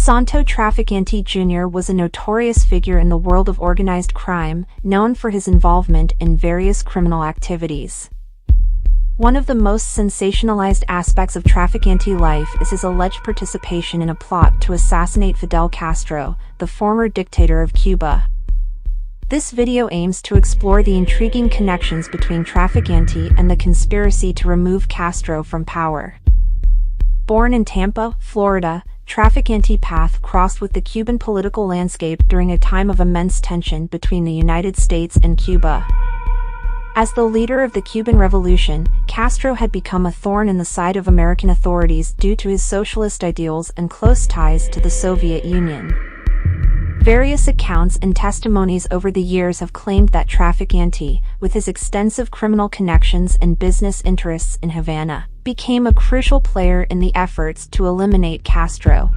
Santo Trafficante Jr. was a notorious figure in the world of organized crime, known for his involvement in various criminal activities. One of the most sensationalized aspects of Trafficante life is his alleged participation in a plot to assassinate Fidel Castro, the former dictator of Cuba. This video aims to explore the intriguing connections between Trafficante and the conspiracy to remove Castro from power. Born in Tampa, Florida, Trafficante path crossed with the Cuban political landscape during a time of immense tension between the United States and Cuba. As the leader of the Cuban Revolution, Castro had become a thorn in the side of American authorities due to his socialist ideals and close ties to the Soviet Union. Various accounts and testimonies over the years have claimed that Trafficante, with his extensive criminal connections and business interests in Havana, became a crucial player in the efforts to eliminate Castro.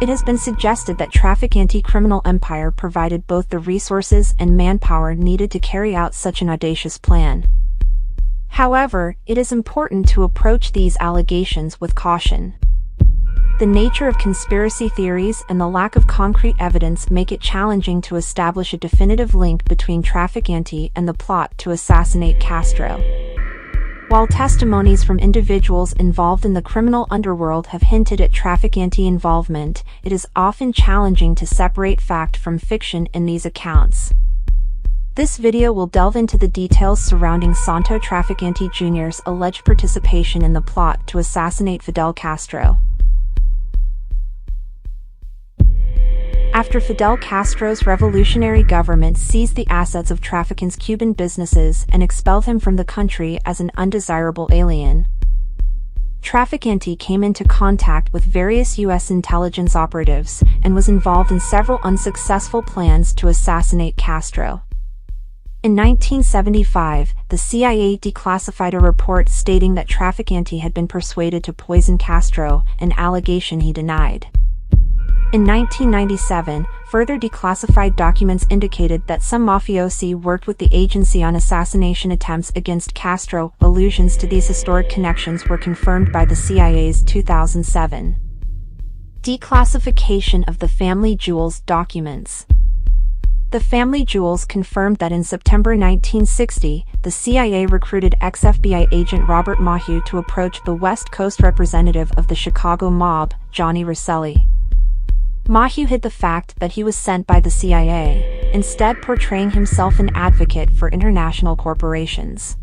It has been suggested that Trafficante criminal empire provided both the resources and manpower needed to carry out such an audacious plan. However, it is important to approach these allegations with caution. The nature of conspiracy theories and the lack of concrete evidence make it challenging to establish a definitive link between Trafficante and the plot to assassinate Castro. While testimonies from individuals involved in the criminal underworld have hinted at Trafficante involvement, it is often challenging to separate fact from fiction in these accounts. This video will delve into the details surrounding Santo Trafficante Jr.'s alleged participation in the plot to assassinate Fidel Castro. After Fidel Castro's revolutionary government seized the assets of Trafficante's Cuban businesses and expelled him from the country as an undesirable alien, Trafficante came into contact with various U.S. intelligence operatives and was involved in several unsuccessful plans to assassinate Castro. In 1975, the CIA declassified a report stating that Trafficante had been persuaded to poison Castro, an allegation he denied. In 1997, further declassified documents indicated that some mafiosi worked with the agency on assassination attempts against Castro. Allusions to these historic connections were confirmed by the CIA's 2007 declassification of the family jewels documents. The family jewels confirmed that in September 1960, the CIA recruited ex-FBI agent Robert Maheu to approach the West Coast representative of the Chicago mob, Johnny Rosselli. Maheu hid the fact that he was sent by the CIA, instead portraying himself an advocate for international corporations.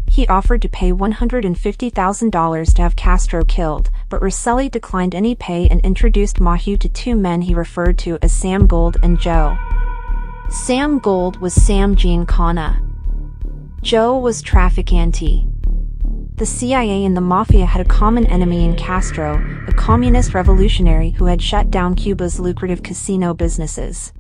He offered to pay $150,000 to have Castro killed, but Rosselli declined any pay and introduced Maheu to two men he referred to as Sam Gold and Joe. Sam Gold was Sam Giancana. Joe was Trafficante. The CIA and the Mafia had a common enemy in Castro, a communist revolutionary who had shut down Cuba's lucrative casino businesses.